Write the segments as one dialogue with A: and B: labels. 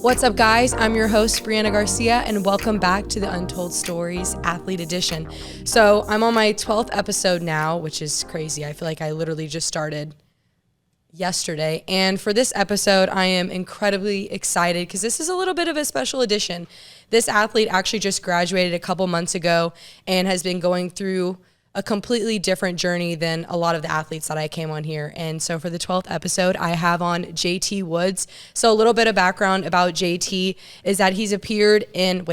A: What's up, guys? I'm your host, Briana Garcia, and welcome back to the Untold Stories Athlete Edition. So I'm on my 12th episode now, which is crazy. I feel like I literally just started yesterday. And for this episode, I am incredibly excited because this is a little bit of a special edition. This athlete actually just graduated a couple months ago and has been going through a completely different journey than a lot of the athletes that I came on here. And so for the 12th episode, I have on JT Woods. So a little bit of background about JT is that he's appeared in,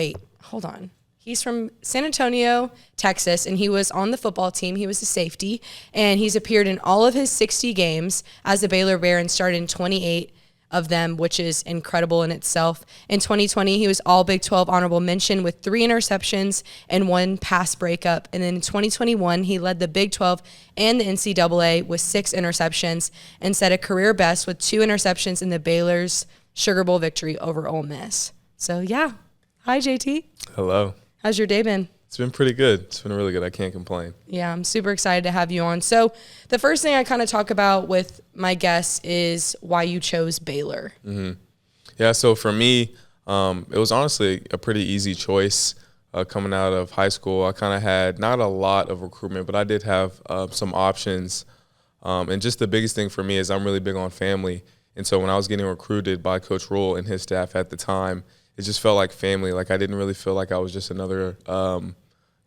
A: he's from San Antonio, Texas, and he was on the football team. He was a safety, and he's appeared in all of his 60 games as a Baylor Bear and started in 28 of them, which is incredible in itself. In 2020, he was all Big 12 honorable mention with 3 interceptions and 1 pass breakup. And then in 2021, he led the Big 12 and the NCAA with 6 interceptions and set a career best with 2 interceptions in the Baylor's Sugar Bowl victory over Ole Miss. So yeah. Hi, JT.
B: Hello.
A: How's your day been?
B: It's been pretty good. It's been really good. I can't complain.
A: Yeah, I'm super excited to have you on. So the first thing I kind of talk about with my guests is why you chose Baylor.
B: Mm-hmm. Yeah, so for me, it was honestly a pretty easy choice coming out of high school. I kind of had not a lot of recruitment, but I did have some options. And just the biggest thing for me is I'm really big on family. And so when I was getting recruited by Coach Rule and his staff at the time, it just felt like family. Like I didn't really feel like I was just another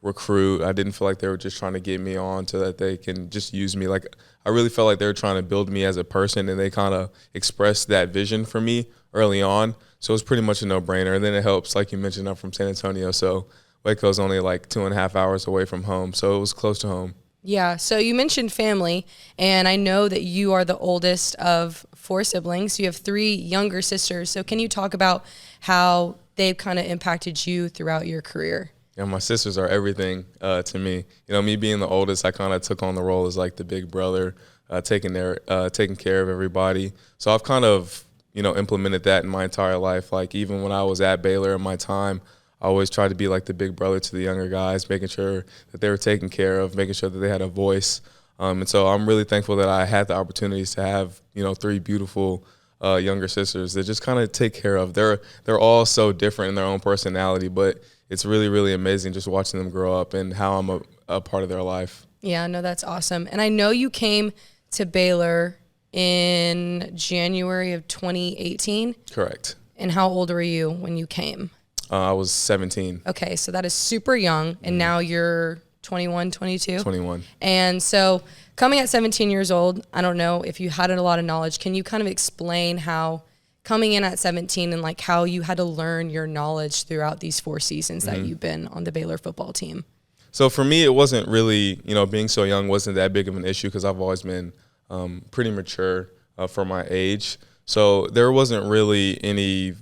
B: recruit. I didn't feel like they were just trying to get me on so that they can just use me. Like I really felt like they were trying to build me as a person, and they kind of expressed that vision for me early on. So it was pretty much a no-brainer. And then it helps, like you mentioned, I'm from San Antonio, so Waco's only like 2.5 hours away from home. So it was close to home.
A: Yeah, so you mentioned family, and I know that you are the oldest of 4 siblings. You have 3 younger sisters. So can you talk about how they've kind of impacted you throughout your career?
B: Yeah, my sisters are everything to me. You know, me being the oldest, I kind of took on the role as like the big brother, taking care of everybody. So I've kind of, implemented that in my entire life. Like even when I was at Baylor in my time, I always tried to be like the big brother to the younger guys, making sure that they were taken care of, making sure that they had a voice. And so I'm really thankful that I had the opportunities to have, 3 beautiful younger sisters that just kind of take care of. They're all so different in their own personality, but it's really, really amazing just watching them grow up and how I'm a part of their life.
A: Yeah, no, that's awesome. And I know you came to Baylor in January of 2018.
B: Correct.
A: And how old were you when you came?
B: I was 17.
A: Okay, so that is super young, and now you're 21, 22?
B: 21.
A: And so coming at 17 years old, I don't know if you had a lot of knowledge. Can you kind of explain how coming in at 17 and like how you had to learn your knowledge throughout these 4 seasons that you've been on the Baylor football team?
B: So for me, it wasn't really, being so young wasn't that big of an issue because I've always been pretty mature for my age. So there wasn't really any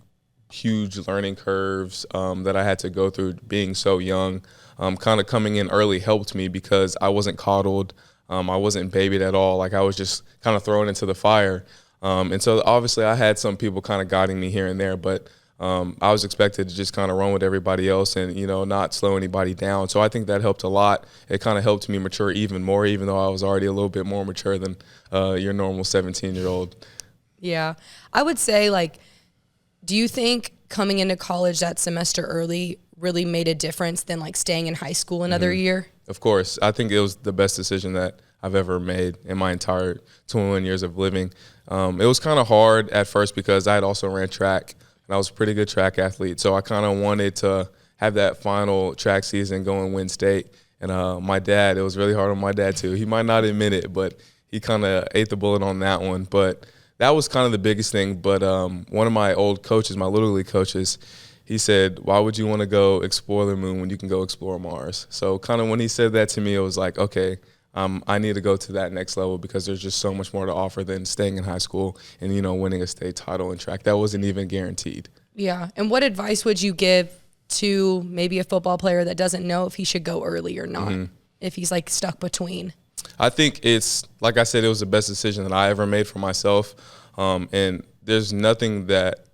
B: huge learning curves that I had to go through being so young. Kind of coming in early helped me because I wasn't coddled. I wasn't babied at all. Like I was just kind of thrown into the fire. And so obviously I had some people kind of guiding me here and there, but I was expected to just kind of run with everybody else and, not slow anybody down. So I think that helped a lot. It kind of helped me mature even more, even though I was already a little bit more mature than your normal 17-year-old.
A: Yeah. I would say, do you think coming into college that semester early really made a difference than staying in high school another year?
B: Of course. I think it was the best decision that I've ever made in my entire 21 years of living. It was kind of hard at first because I had also ran track, and I was a pretty good track athlete. So I kind of wanted to have that final track season go and win state. And my dad, it was really hard on my dad too. He might not admit it, but he kind of ate the bullet on that one. But that was kind of the biggest thing. But one of my old coaches, my Little League coaches, he said, why would you want to go explore the moon when you can go explore Mars? So kind of when he said that to me, it was like, okay, I need to go to that next level because there's just so much more to offer than staying in high school and, winning a state title in track. That wasn't even guaranteed. Yeah.
A: And what advice would you give to maybe a football player that doesn't know if he should go early or not, if he's stuck between?
B: I think it's, like I said, it was the best decision that I ever made for myself. And there's nothing but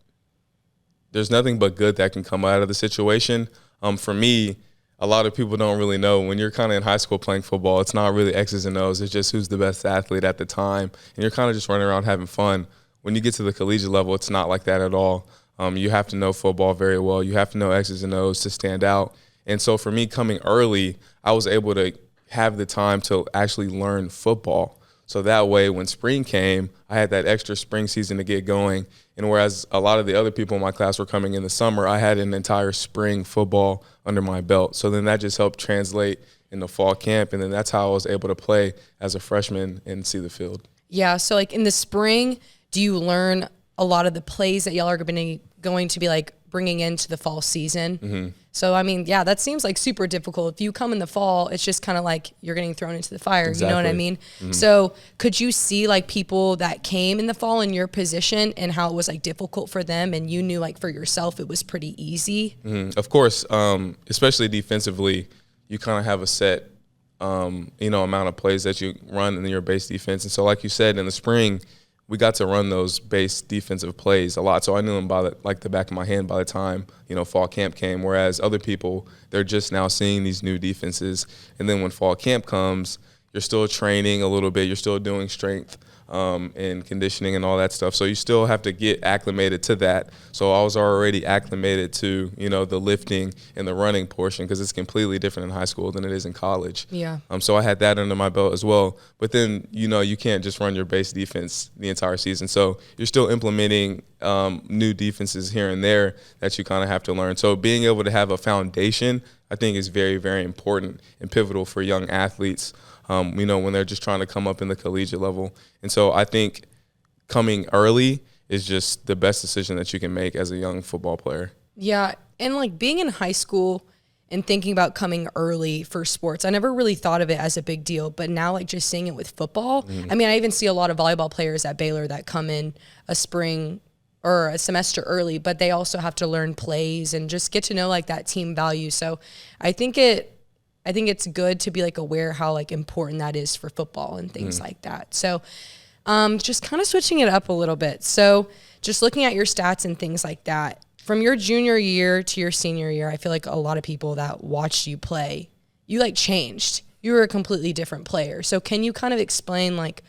B: good that can come out of the situation. For me, a lot of people don't really know when you're kind of in high school playing football, it's not really X's and O's. It's just who's the best athlete at the time. And you're kind of just running around having fun. When you get to the collegiate level, it's not like that at all. You have to know football very well. You have to know X's and O's to stand out. And so for me coming early, I was able to have the time to actually learn football. So that way when spring came, I had that extra spring season to get going. And whereas a lot of the other people in my class were coming in the summer, I had an entire spring football under my belt. So then that just helped translate in the fall camp. And then that's how I was able to play as a freshman and see the field.
A: Yeah. So like in the spring, do you learn a lot of the plays that y'all are going to be like bringing into the fall season?
B: Mm-hmm.
A: So, I mean, yeah, that seems like super difficult. If you come in the fall, it's just kind of like you're getting thrown into the fire.
B: Exactly.
A: You know what I mean? Mm-hmm. So could you see like people that came in the fall in your position and how it was like difficult for them, and you knew like for yourself it was pretty easy?
B: Mm-hmm. Of course, especially defensively, you kind of have a set, amount of plays that you run in your base defense. And so like you said, in the spring, we got to run those base defensive plays a lot. So I knew them by the back of my hand by the time, fall camp came, whereas other people, they're just now seeing these new defenses. And then when fall camp comes, you're still training a little bit. You're still doing strength and conditioning and all that stuff. So you still have to get acclimated to that. So I was already acclimated to, the lifting and the running portion, because it's completely different in high school than it is in college.
A: Yeah.
B: So I had that under my belt as well. But then, you can't just run your base defense the entire season. So you're still implementing new defenses here and there that you kind of have to learn. So being able to have a foundation, I think, is very, very important and pivotal for young athletes, when they're just trying to come up in the collegiate level. And so I think coming early is just the best decision that you can make as a young football player.
A: Yeah, and like being in high school and thinking about coming early for sports, I never really thought of it as a big deal, but now like just seeing it with football, I mean, I even see a lot of volleyball players at Baylor that come in a spring or a semester early, but they also have to learn plays and just get to know like that team value. So I think it's good to be like aware how like important that is for football and things like that. So just kind of switching it up a little bit. So just looking at your stats and things like that, from your junior year to your senior year, I feel like a lot of people that watched you play, you like changed. You were a completely different player. So can you kind of explain like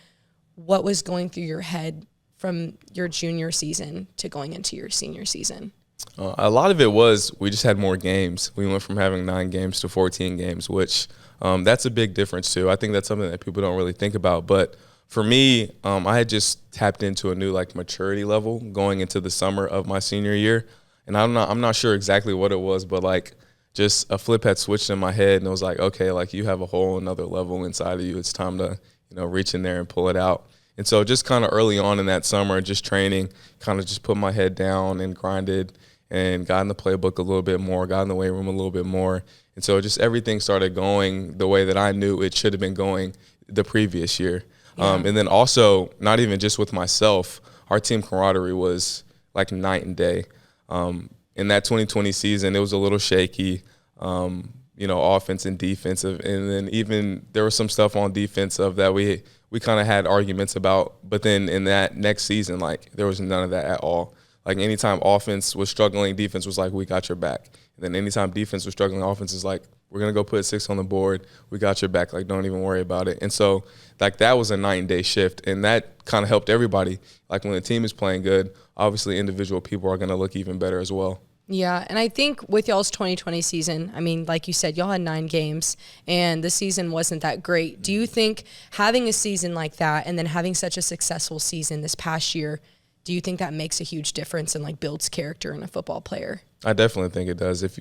A: what was going through your head from your junior season to going into your senior season?
B: A lot of it was we just had more games. We went from having 9 games to 14 games, which that's a big difference too. I think that's something that people don't really think about. But for me, I had just tapped into a new like maturity level going into the summer of my senior year. And I'm not sure exactly what it was, but like just a flip had switched in my head, and it was like, okay, like you have a whole another level inside of you. It's time to, reach in there and pull it out. And so just kind of early on in that summer, just training, kind of just put my head down and grinded and got in the playbook a little bit more, got in the weight room a little bit more. And so just everything started going the way that I knew it should have been going the previous year. Yeah. And then also, not even just with myself, our team camaraderie was like night and day. In that 2020 season, it was a little shaky, offense and defensive. And then even there was some stuff on defensive that we kind of had arguments about. But then in that next season, like there was none of that at all. Like anytime offense was struggling, defense was like, we got your back. And then anytime defense was struggling, offense is like, we're going to go put 6 on the board. We got your back. Like, don't even worry about it. And so, like, that was a night and day shift. And that kind of helped everybody. Like, when the team is playing good, obviously individual people are going to look even better as well.
A: Yeah, and I think with y'all's 2020 season, I mean, like you said, y'all had 9 games, and the season wasn't that great. Do you think having a season like that and then having such a successful season this past year, do you think that makes a huge difference and, like, builds character in a football player? I
B: definitely think it does. If,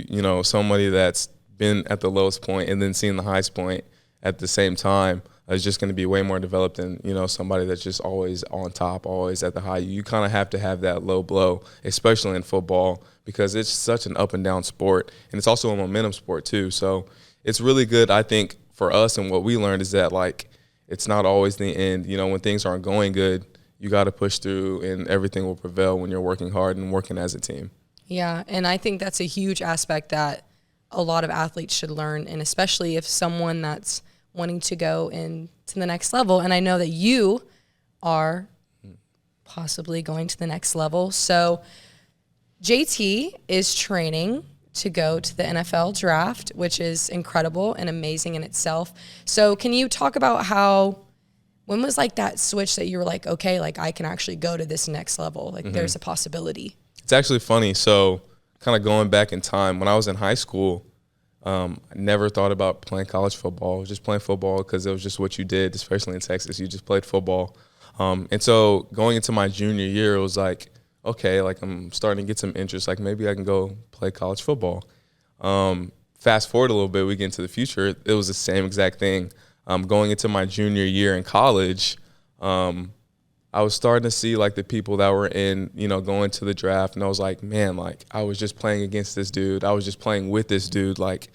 B: somebody that's been at the lowest point and then seeing the highest point at the same time is just going to be way more developed than, somebody that's just always on top, always at the high. You kind of have to have that low blow, especially in football, because it's such an up and down sport, and it's also a momentum sport too. So it's really good, I think, for us, and what we learned is that, like, it's not always the end. When things aren't going good, you got to push through, and everything will prevail when you're working hard and working as a team. Yeah, and I think that's a huge aspect that a lot of athletes should learn, and especially if someone that's wanting to go into the next level. And I know that you are possibly going to the next level. So JT is training to go to the NFL draft, which is incredible and amazing in itself. So can you talk about when was like that switch that you were like, okay, like I can actually go to this next level? Like there's a possibility. It's actually funny. So kind of going back in time, when I was in high school, I never thought about playing college football. I was just playing football because it was just what you did, especially in Texas. You just played football. And so going into my junior year, it was like, okay, like I'm starting to get some interest. Like maybe I can go play college football. Fast forward a little bit, we get into the future. It was the same exact thing. Going into my junior year in college, I was starting to see like the people that were in, going to the draft, and I was like, man, like I was just playing against this dude. I was just playing with this dude. Like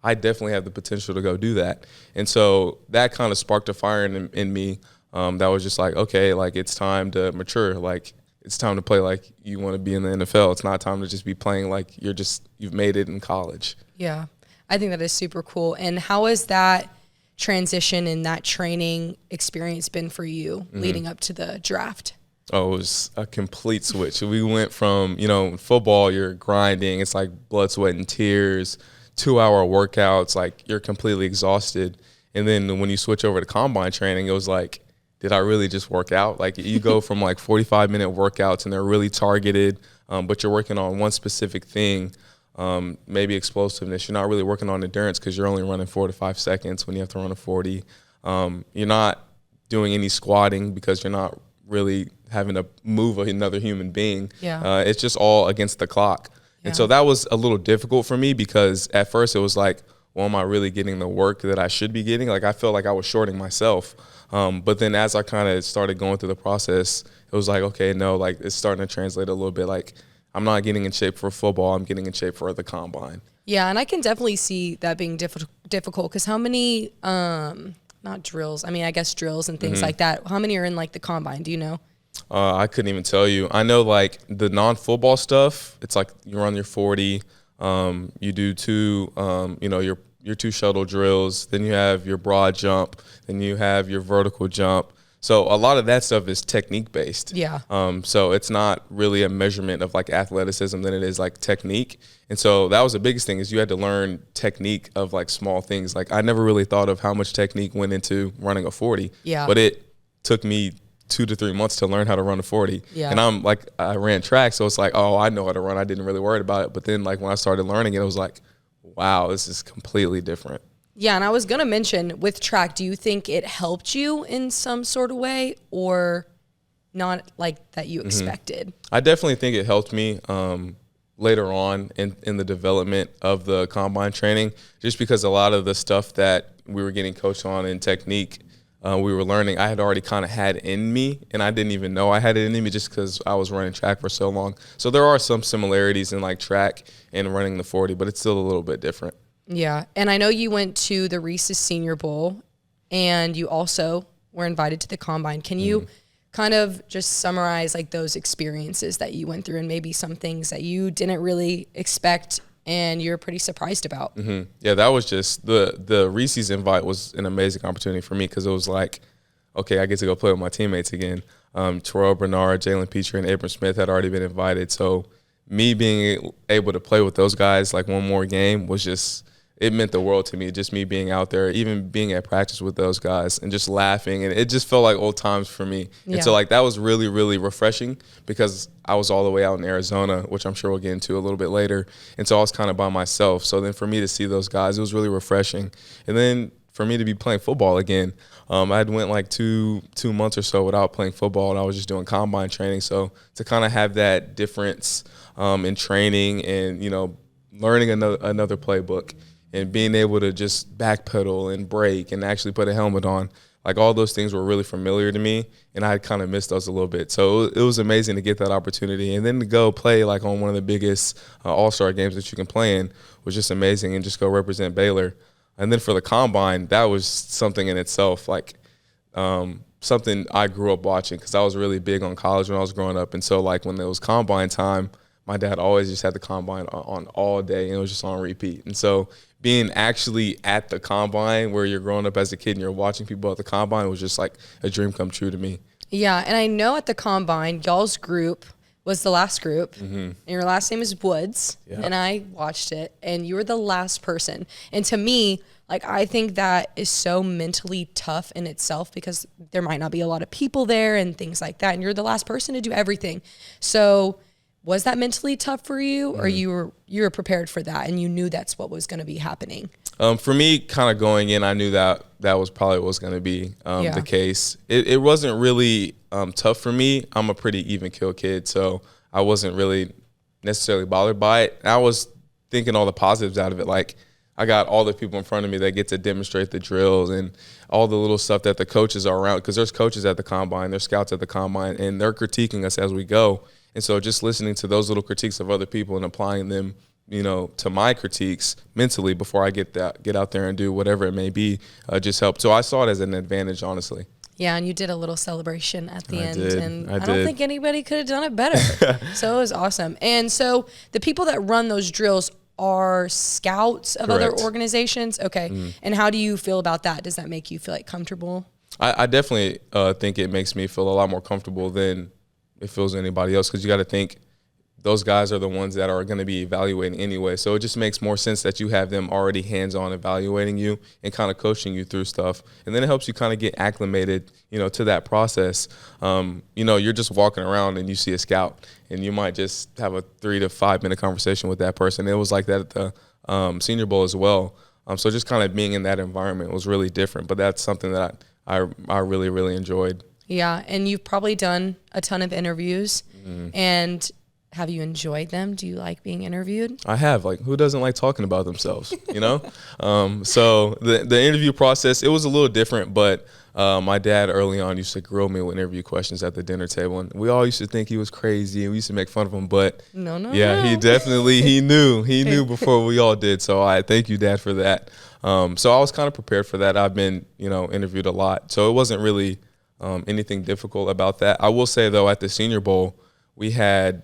B: I definitely have the potential to go do that. And so that kind of sparked a fire in me that was just like, okay, like it's time to mature. Like it's time to play like you want to be in the NFL. It's not time to just be playing like you've made it in college.
A: Yeah, I think that is super cool. And how has that transition and that training experience been for you leading up to the draft?
B: Oh, it was a complete switch. We went from, football, you're grinding. It's like blood, sweat, and tears, 2-hour workouts, like you're completely exhausted. And then when you switch over to combine training, it was like, did I really just work out? Like you go from like 45-minute workouts and they're really targeted, but you're working on one specific thing. Maybe explosiveness. You're not really working on endurance because you're only running 4 to 5 seconds when you have to run a 40. You're not doing any squatting because you're not really having to move another human being.
A: Yeah.
B: It's just all against the clock.
A: Yeah.
B: And so that was a little difficult for me because at first it was like, well, am I really getting the work that I should be getting? Like I felt like I was shorting myself. But then as I kind of started going through the process, it was like, okay, no, like it's starting to translate a little bit. Like I'm not getting in shape for football. I'm getting in shape for the combine.
A: Yeah, and I can definitely see that being difficult because how many, not drills, I guess drills and things like that, how many are in like the combine, do you know?
B: I couldn't even tell you. I know like the non-football stuff, it's like you run your 40, you do your 2 shuttle drills, then you have your broad jump, then you have your vertical jump. So a lot of that stuff is technique based.
A: Yeah.
B: So it's not really a measurement of like athleticism than it is like technique. And so that was the biggest thing is you had to learn technique of like small things. Like I never really thought of how much technique went into running a 40.
A: Yeah.
B: But it took me 2 to 3 months to learn how to run a 40.
A: Yeah.
B: And I ran track, so it's like, oh, I know how to run. I didn't really worry about it. But then like when I started learning it, it was like, wow, this is completely different.
A: Yeah, and I was going to mention with track, do you think it helped you in some sort of way or not like that you expected?
B: I definitely think it helped me later on in the development of the combine training, just because a lot of the stuff that we were getting coached on in technique, we were learning, I had already kind of had in me, and I didn't even know I had it in me just because I was running track for so long. So there are some similarities in like track and running the 40, but it's still a little bit different.
A: Yeah, and I know you went to the Reese's Senior Bowl, and you also were invited to the Combine. Can you kind of just summarize like those experiences that you went through and maybe some things that you didn't really expect and you're pretty surprised about?
B: Yeah, that was just the Reese's invite was an amazing opportunity for me because it was like, okay, I get to go play with my teammates again. Terrell Bernard, Jalen Petrie, and Abram Smith had already been invited, so me being able to play with those guys like one more game was just, it meant the world to me, just me being out there, even being at practice with those guys and just laughing. And it just felt like old times for me.
A: Yeah.
B: And so like that was really, really refreshing because I was all the way out in Arizona, which I'm sure we'll get into a little bit later. And so I was kind of by myself. So then for me to see those guys, it was really refreshing. And then for me to be playing football again, I had went like two months or so without playing football, and I was just doing combine training. So to kind of have that difference in training and, learning another playbook, and being able to just backpedal and brake and actually put a helmet on, like all those things were really familiar to me, and I kind of missed those a little bit. So it was amazing to get that opportunity, and then to go play like on one of the biggest all-star games that you can play in was just amazing, and just go represent Baylor. And then for the combine, that was something in itself, like something I grew up watching because I was really big on college when I was growing up. And so like when it was combine time, my dad always just had the combine on all day, and it was just on repeat. And so being actually at the combine where you're growing up as a kid and you're watching people at the combine was just like a dream come true to me.
A: Yeah, and I know at the combine, y'all's group was the last group, and your last name is Woods, and I watched it, and you were the last person. And to me, like, I think that is so mentally tough in itself because there might not be a lot of people there and things like that, and you're the last person to do everything. So was that mentally tough for you, or you were prepared for that and you knew that's what was going to be happening?
B: For me, kind of going in, I knew that was probably what was going to be the case. It wasn't really tough for me. I'm a pretty even kill kid, so I wasn't really necessarily bothered by it. I was thinking all the positives out of it. Like, I got all the people in front of me that get to demonstrate the drills and all the little stuff that the coaches are around, because there's coaches at the combine, there's scouts at the combine, and they're critiquing us as we go. And so just listening to those little critiques of other people and applying them, to my critiques mentally before I get out there and do whatever it may be, just helped. So I saw it as an advantage, honestly.
A: Yeah, and you did a little celebration at the end,
B: did.
A: and I don't think anybody could have done it better. So it was awesome. And so the people that run those drills are scouts of other organizations? Okay. And how do you feel about that? Does that make you feel like comfortable?
B: I definitely think it makes me feel a lot more comfortable than it feels anybody else, because you got to think those guys are the ones that are going to be evaluating anyway. So it just makes more sense that you have them already hands-on evaluating you and kind of coaching you through stuff. And then it helps you kind of get acclimated, to that process. You're just walking around and you see a scout and you might just have a 3 to 5 minute conversation with that person. It was like that at the Senior Bowl as well. So just kind of being in that environment was really different. But that's something that I really, really enjoyed.
A: Yeah, and you've probably done a ton of interviews. And have you enjoyed them? Do you like being interviewed?
B: I have. Like, who doesn't like talking about themselves, So the interview process, it was a little different, but my dad early on used to grill me with interview questions at the dinner table, and we all used to think he was crazy, and we used to make fun of him, but
A: no.
B: He definitely, he knew before we all did, so I thank you, Dad, for that. So I was kind of prepared for that. I've been, interviewed a lot, so it wasn't really anything difficult about that. I will say, though, at the Senior Bowl, we had,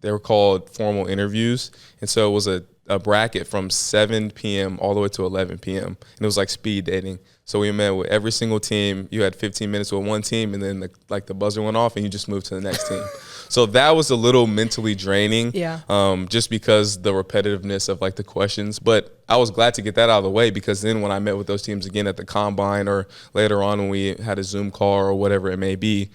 B: they were called formal interviews. And so it was a bracket from 7 p.m. all the way to 11 p.m. And it was like speed dating. So we met with every single team. You had 15 minutes with one team, and then the buzzer went off, and you just moved to the next team. So that was a little mentally draining, just because the repetitiveness of the questions. But I was glad to get that out of the way, because then when I met with those teams again at the combine or later on when we had a Zoom call or whatever it may be,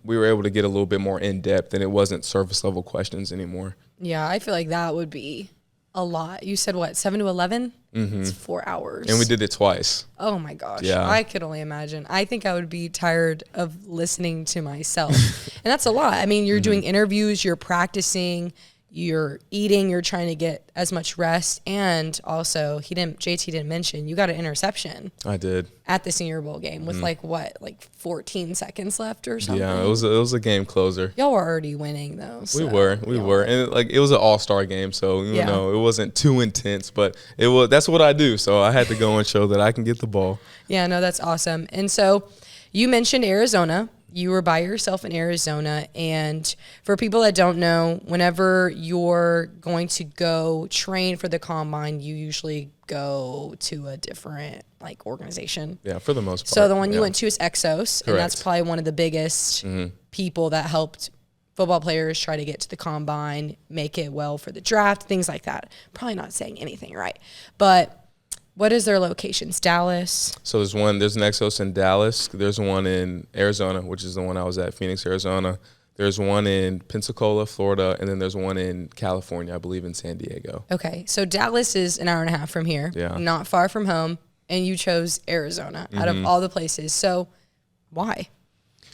B: we were able to get a little bit more in depth, and it wasn't surface level questions anymore.
A: Yeah, I feel like that would be a lot. You said what, 7 to 11? It's 4 hours.
B: And we did it twice.
A: Oh my gosh.
B: Yeah.
A: I could only imagine. I think I would be tired of listening to myself. And that's a lot. I mean, you're doing interviews, you're practicing, you're eating, you're trying to get as much rest, and also JT didn't mention you got an interception.
B: I did
A: at the Senior Bowl game with 14 seconds left or something.
B: Yeah, it was a game closer.
A: Y'all were already winning though. So
B: we were, and it was an all-star game, so it wasn't too intense, but that's what I do. So I had to go and show that I can get the ball. Yeah,
A: no, that's awesome. And so you mentioned Arizona. You were by yourself in Arizona, and for people that don't know, whenever you're going to go train for the combine, you usually go to a different organization.
B: Yeah, for the most part.
A: So the one you went to is Exos,
B: Correct.
A: And that's probably one of the biggest people that helped football players try to get to the combine, make it well for the draft, things like that. Probably not saying anything right, but what is their locations? Dallas?
B: So there's an Exos in Dallas. There's one in Arizona, which is the one I was at, Phoenix, Arizona. There's one in Pensacola, Florida, and then there's one in California, I believe in San Diego.
A: Okay, so Dallas is an hour and a half from here, not far from home, and you chose Arizona out of all the places. So why?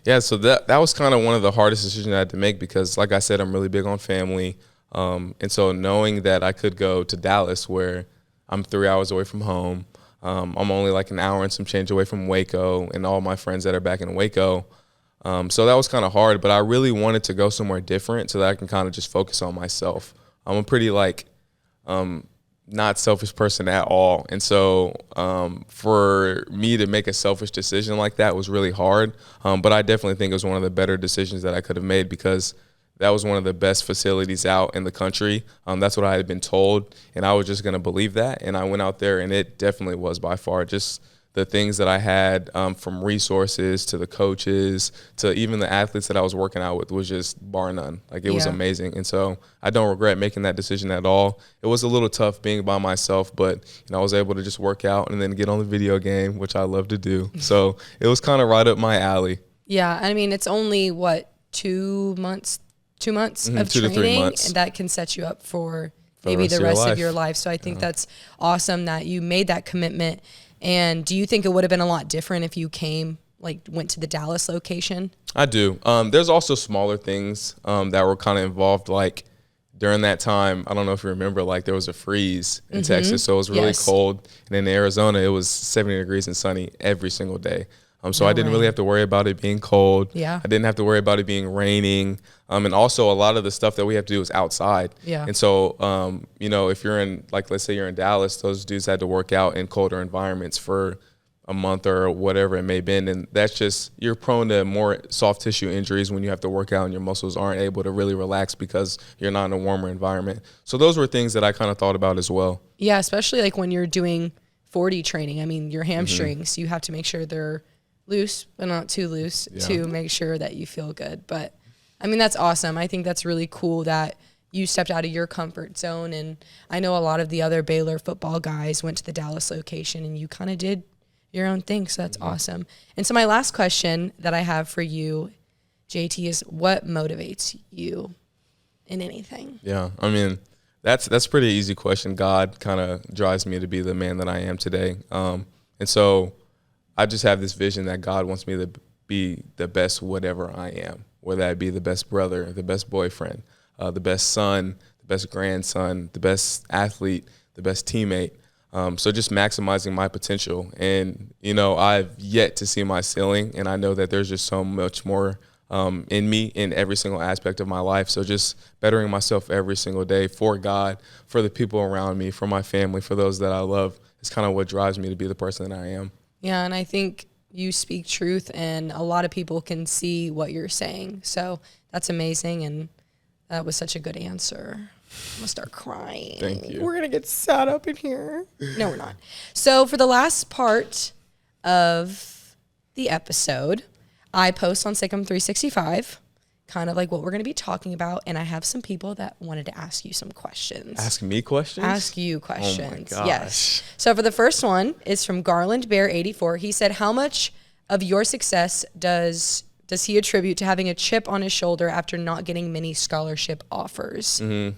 B: Yeah, so that was kind of one of the hardest decisions I had to make, because, like I said, I'm really big on family. And so knowing that I could go to Dallas, where I'm 3 hours away from home. I'm only an hour and some change away from Waco and all my friends that are back in Waco. So that was kind of hard, but I really wanted to go somewhere different so that I can kind of just focus on myself. I'm a pretty not selfish person at all. And so for me to make a selfish decision like that was really hard. But I definitely think it was one of the better decisions that I could have made, because that was one of the best facilities out in the country. That's what I had been told, and I was just going to believe that. And I went out there, and it definitely was by far just the things that I had, from resources to the coaches to even the athletes that I was working out with, was just bar none. It was amazing. And so I don't regret making that decision at all. It was a little tough being by myself, but I was able to just work out and then get on the video game, which I love to do. So it was kind of right up my alley.
A: Yeah, I mean, it's only, 2 months 2 months of
B: 2 to 3
A: training,
B: months.
A: and that can set you up for
B: the
A: maybe the rest of
B: life.
A: your life. So I think that's awesome that you made that commitment. And do you think it would have been a lot different if you went to the Dallas location?
B: I do. There's also smaller things that were kind of involved, like during that time, I don't know if you remember, like there was a freeze in Texas, so it was really cold. And in Arizona, it was 70 degrees and sunny every single day. So I didn't really have to worry about it being cold.
A: Yeah.
B: I didn't have to worry about it being raining. And also a lot of the stuff that we have to do is outside.
A: Yeah.
B: And so, if you're in, like, let's say you're in Dallas, those dudes had to work out in colder environments for a month or whatever it may have been. And that's just, you're prone to more soft tissue injuries when you have to work out and your muscles aren't able to really relax because you're not in a warmer environment. So those were things that I kind of thought about as well.
A: Yeah, especially like when you're doing 40 training. I mean, your hamstrings, you have to make sure they're loose, but not too loose to make sure that you feel good. But I mean, that's awesome. I think that's really cool that you stepped out of your comfort zone. And I know a lot of the other Baylor football guys went to the Dallas location and you kind of did your own thing. So that's awesome. And so my last question that I have for you, JT, is what motivates you in anything?
B: Yeah, I mean, that's a pretty easy question. God kind of drives me to be the man that I am today. And so I just have this vision that God wants me to be the best whatever I am, whether that be the best brother, the best boyfriend, the best son, the best grandson, the best athlete, the best teammate. So just maximizing my potential. And, I've yet to see my ceiling, and I know that there's just so much more in me in every single aspect of my life. So just bettering myself every single day for God, for the people around me, for my family, for those that I love is kind of what drives me to be the person that I am. Yeah,
A: and I think you speak truth, and a lot of people can see what you're saying. So that's amazing, and that was such a good answer. I'm going to start crying.
B: Thank you.
A: We're going to get sad up in here. No, we're not. So for the last part of the episode, I post on Sikkim 365, kind of like what we're going to be talking about, and I have some people that wanted to ask you some questions.
B: Ask me questions?
A: Ask you questions.
B: Oh my gosh.
A: Yes. So for the first one, it's from Garland Bear 84. He said, how much of your success does he attribute to having a chip on his shoulder after not getting many scholarship offers?
B: Mm-hmm.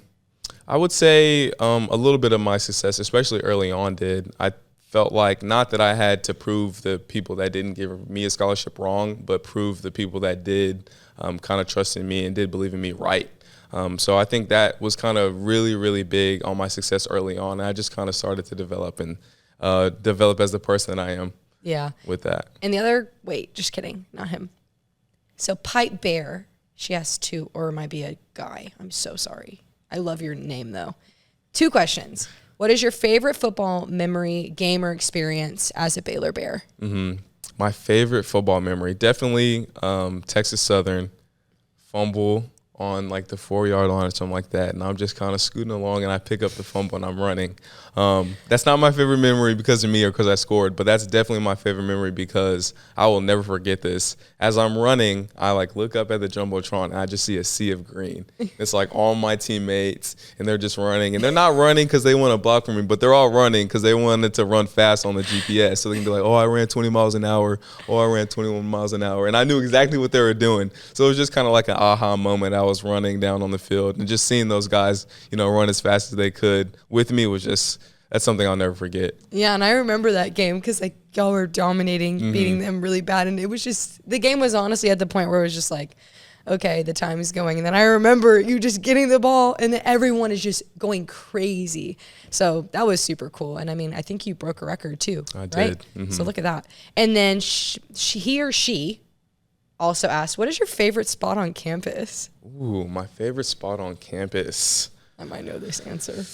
B: I would say a little bit of my success, especially early on, I felt like not that I had to prove the people that didn't give me a scholarship wrong, but prove the people that did kind of trust in me and did believe in me right. So I think that was kind of really, really big on my success early on. I just kind of started to develop and develop as the person that I am.
A: Yeah.
B: With that.
A: And the other, wait, just kidding, not him. So Pipe Bear, she has two, or it might be a guy. I'm so sorry. I love your name, though. 2 questions. What is your favorite football memory, game, or experience as a Baylor Bear?
B: Mm-hmm. My favorite football memory, definitely Texas Southern fumble on like the 4-yard line or something like that, and I'm just kind of scooting along and I pick up the fumble and I'm running. That's not my favorite memory because of me or because I scored, but that's definitely my favorite memory because I will never forget this. As I'm running, I like look up at the Jumbotron and I just see a sea of green. It's like all my teammates and they're just running, and they're not running because they want to block for me, but they're all running because they wanted to run fast on the GPS. So they can be like, oh, I ran 20 miles an hour. Oh, I ran 21 miles an hour. And I knew exactly what they were doing. So it was just kind of like an aha moment. I was running down on the field and just seeing those guys, run as fast as they could with me was just, that's something I'll never forget.
A: Yeah, and I remember that game because like y'all were dominating, beating them really bad, and it was just, the game was honestly at the point where it was just like, okay, the time is going. And then I remember you just getting the ball and then everyone is just going crazy. So that was super cool. And I mean, I think you broke a record too.
B: I did.
A: Right?
B: Mm-hmm.
A: So look at that. And then he or she also asked, what is your favorite spot on campus?
B: Ooh, my favorite spot on campus.
A: I might know this answer.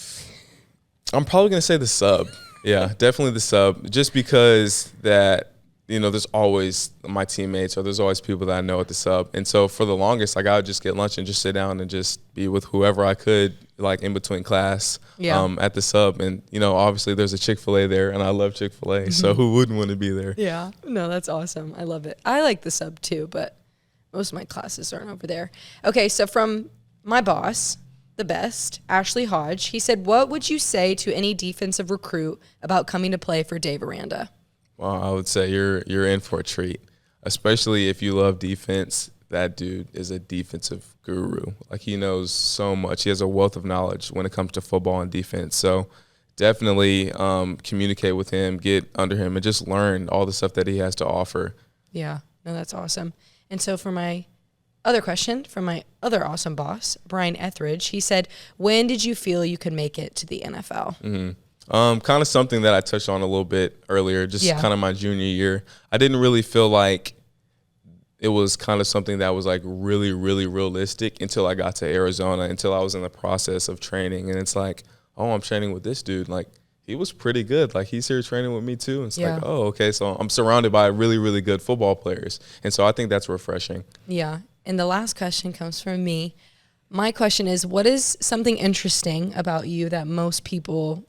B: I'm probably going to say the sub. Yeah, definitely the sub. Just because that, there's always my teammates or there's always people that I know at the sub. And so for the longest, like I would just get lunch and just sit down and just be with whoever I could, like in between class at the sub. And, obviously there's a Chick-fil-A there and I love Chick-fil-A. Mm-hmm. So who wouldn't want to be there?
A: Yeah. No, that's awesome. I love it. I like the sub too, but most of my classes aren't over there. Okay, so from my boss, the best, Ashley Hodge, he said, what would you say to any defensive recruit about coming to play for Dave Aranda?
B: Well, I would say you're in for a treat, especially if you love defense. that dude is a defensive guru. Like, he knows so much. He has a wealth of knowledge when it comes to football and defense. So definitely communicate with him, get under him, and just learn all the stuff that he has to offer.
A: Yeah, no, that's awesome. And so for my other question from my other awesome boss, Brian Etheridge, he said, when did you feel you could make it to the NFL?
B: Kind of something that I touched on a little bit earlier, just kind of my junior year. I didn't really feel like it was kind of something that was like really, really realistic until I got to Arizona, until I was in the process of training. And it's like, oh, I'm training with this dude. Like, he was pretty good. Like, he's here training with me too. And it's like, oh, okay. So I'm surrounded by really, really good football players. And so I think that's refreshing.
A: Yeah. And the last question comes from me. My question is, what is something interesting about you that most people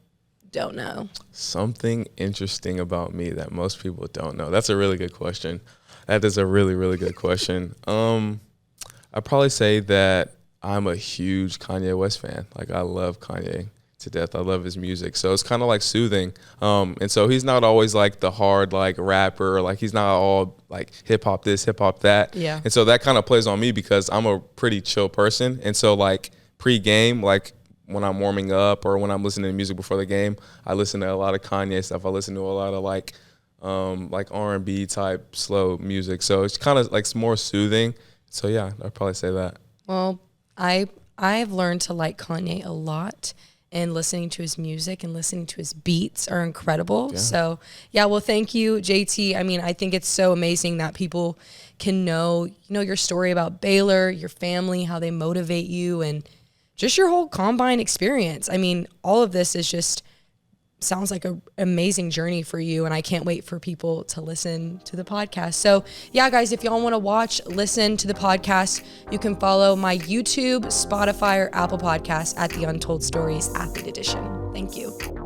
A: don't know?
B: Something interesting about me that most people don't know. That's a really good question. That is a really, really good question. I'd probably say that I'm a huge Kanye West fan. Like, I love Kanye to death. I love his music. So it's kind of like soothing. And so he's not always like the hard like rapper, like he's not all like hip hop this, hip hop that.
A: Yeah.
B: And so that kind of plays on me because I'm a pretty chill person. And so like pre-game, like when I'm warming up or when I'm listening to music before the game, I listen to a lot of Kanye stuff. I listen to a lot of like R&B type slow music. So it's kind of like more soothing. So yeah, I'd probably say that.
A: Well, I've learned to like Kanye a lot. And listening to his music and listening to his beats are incredible. Yeah. So, yeah, well, thank you, JT. I mean, I think it's so amazing that people can know your story about Baylor, your family, how they motivate you, and just your whole combine experience. I mean, all of this is just sounds like an amazing journey for you, and I can't wait for people to listen to the podcast. So, yeah, guys, if y'all want to listen to the podcast, you can follow my YouTube, Spotify, or Apple Podcasts at the Untold Stories Athlete Edition. Thank you.